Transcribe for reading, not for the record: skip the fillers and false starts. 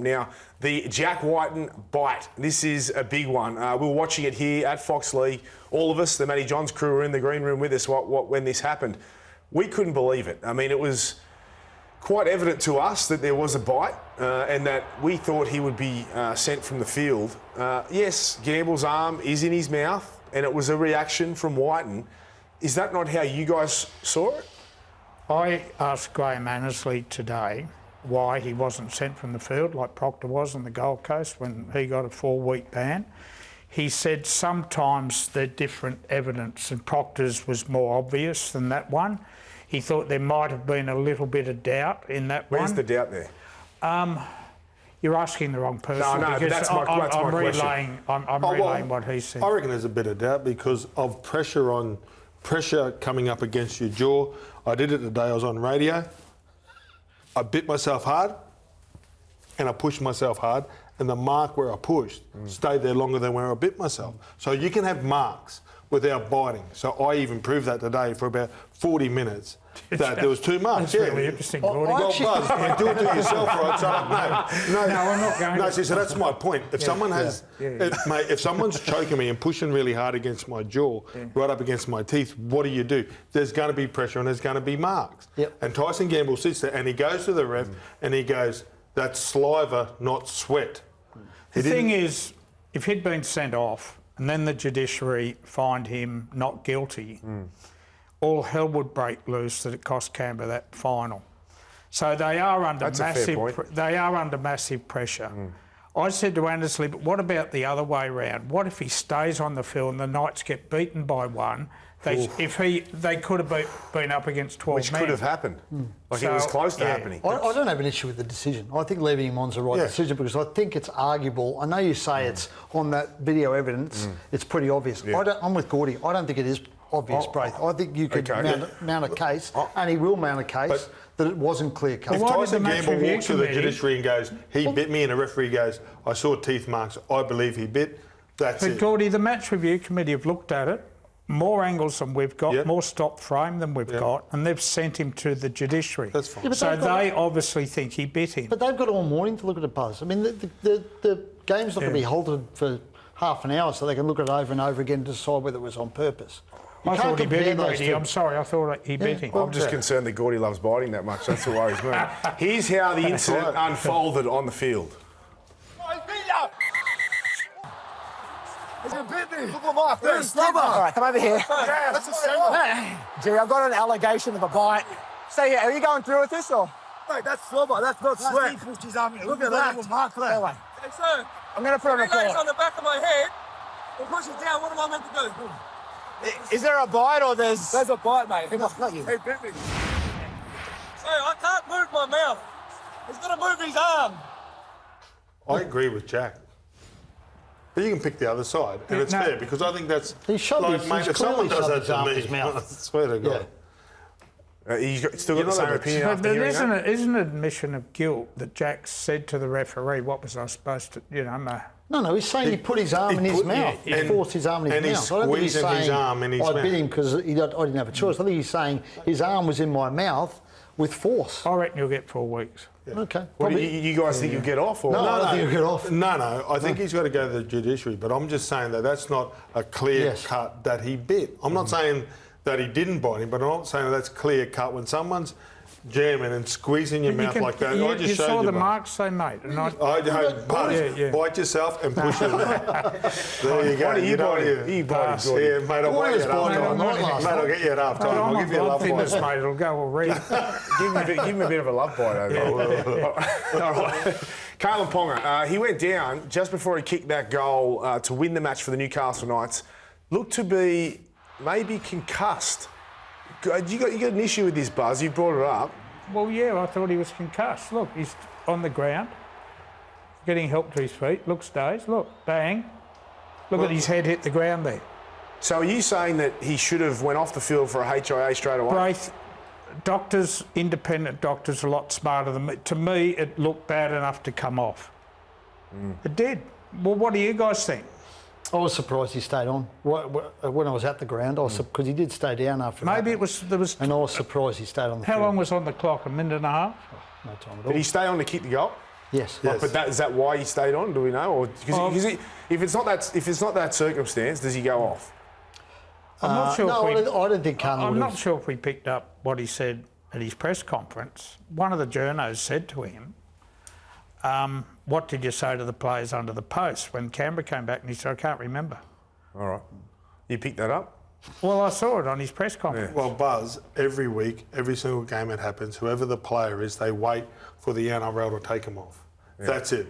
Now, the Jack Whiten bite. This is a big one. We were watching it here at Foxley. All of us, the Matty Johns crew, were in the green room with us when this happened. We couldn't believe it. I mean, it was quite evident to us that there was a bite and that we thought he would be sent from the field. Yes, Gamble's arm is in his mouth and it was a reaction from Whiten. Is that not how you guys saw it? I asked Graham Annesley today why he wasn't sent from the field like Proctor was on the Gold Coast when he got a 4-week ban. He said sometimes they're different evidence and Proctor's was more obvious than that one. He thought there might have been a little bit of doubt in that one. Where's the doubt there? You're asking the wrong person. No, but that's my question. I'm relaying what he said. I reckon there's a bit of doubt because of pressure coming up against your jaw. I did it the day I was on radio. I bit myself hard and I pushed myself hard and the mark where I pushed stayed there longer than where I bit myself. So you can have marks without biting. So I even proved that today for about 40 minutes that there was 2 marks. That's really interesting, Gordy. Well, Buzz, do it to yourself, right? So, no, I'm not going No, to. so that's my point. If someone has, mate, if someone's choking me and pushing really hard against my jaw, right up against my teeth, what do? There's going to be pressure and there's going to be marks. Yep. And Tyson Gamble sits there and he goes to the ref and he goes, that's saliva, not sweat. The thing is, if he'd been sent off and then the judiciary find him not guilty, all hell would break loose that it cost Canberra that final. So they are under massive pressure. I said to Annesley, but what about the other way round? What if he stays on the field and the Knights get beaten by one? They could have been up against 12 Which men. could have happened. Like it was close to happening. I don't have an issue with the decision. I think leaving him on's the right decision because I think it's arguable. I know you say it's on that video evidence, it's pretty obvious. Yeah. I'm with Gordy. I don't think it is obvious, Braith. I think you could mount a case, and he will mount a case, that it wasn't clear-cut. If Tyson Gamble walks to the judiciary and goes, he bit me, and a referee goes, I saw teeth marks, I believe he bit, that's it. But Gordy, the match review committee have looked at it, more angles than we've got, more stop frame than we've got, and they've sent him to the judiciary. That's fine. Yeah, so they obviously think he bit him. But they've got all morning to look at it, Buzz. I mean, the game's not going to be halted for half an hour so they can look at it over and over again to decide whether it was on purpose. I thought he bit him, Brady. I'm sorry, I thought he bit him. I'm just concerned that Gordy loves biting that much. That's what worries me. Here's how the incident unfolded on the field. Look at my face. All right, come over here. Jerry, I've got an allegation of a bite. Stay here. Are you going through with this or? Mate, that's slobber. That's not sweat. Look at that. Mark for that way. Hey, sir. I'm going to put on a Relays report. on the back of my head. It pushes down. What am I meant to do? Is there a bite or there's... There's a bite, mate. Not you. He bit me. Hey, I can't move my mouth. He's got to move his arm. I agree with Jack. But you can pick the other side, and it's fair, because I think that's... He shoved if someone does that to me, his mouth. I swear to God. He's still got the same opinion But after there hearing isn't that? an admission of guilt that Jack said to the referee, what was I supposed to, No, he's saying he put his arm in his mouth. He forced his arm in his mouth. I don't think he's saying his arm in his I mouth. bit him because I didn't have a choice. I think he's saying his arm was in my mouth with force. I reckon you'll get 4 weeks. Okay. What, you guys think you'll get off? Or? No, I don't think he'll get off. No, I think he's got to go to the judiciary, but I'm just saying that that's not a clear cut that he bit. I'm not saying that he didn't bite him, but I'm not saying that that's clear cut. When someone's jamming and squeezing your mouth like that, I just you showed saw you, the Buzz. marks they made. And Bite yourself and push it. There you go. You bite Gordy. Yeah, mate, I'll get you at half time. Mate, I'll get you at half time. I'll give you a love fitness, bite. mate. It'll go already. Give him a bit of a love bite over there. All right. Kalen Ponga, he went down just before he kicked that goal to win the match for the Newcastle Knights. Looked to be maybe concussed. You got an issue with this, Buzz. You brought it up. Well, yeah, I thought he was concussed. Look, he's on the ground, getting help to his feet. Looks dazed. Look, bang. Look at his head hit the ground there. So are you saying that he should have went off the field for a HIA straight away? Braith, doctors, independent doctors, are a lot smarter than me. To me, it looked bad enough to come off. It did. Well, what do you guys think? I was surprised he stayed on. When I was at the ground, I was because he did stay down after that. Maybe there was... And I was surprised he stayed on the field. How long was on the clock? A minute and a half? No time at all. Did he stay on to kick the goal? Yes. Yes. But is that why he stayed on? Do we know? Or because if it's not that circumstance, does he go off? I'm not sure. No, if we, I don't think Carney I'm would not have. sure if we picked up what he said at his press conference. One of the journos said to him, what did you say to the players under the post? When Canberra came back, and he said, I can't remember. All right. You picked that up? Well, I saw it on his press conference. Well, Buzz, every week, every single game it happens, whoever the player is, they wait for the NRL to take them off. That's it.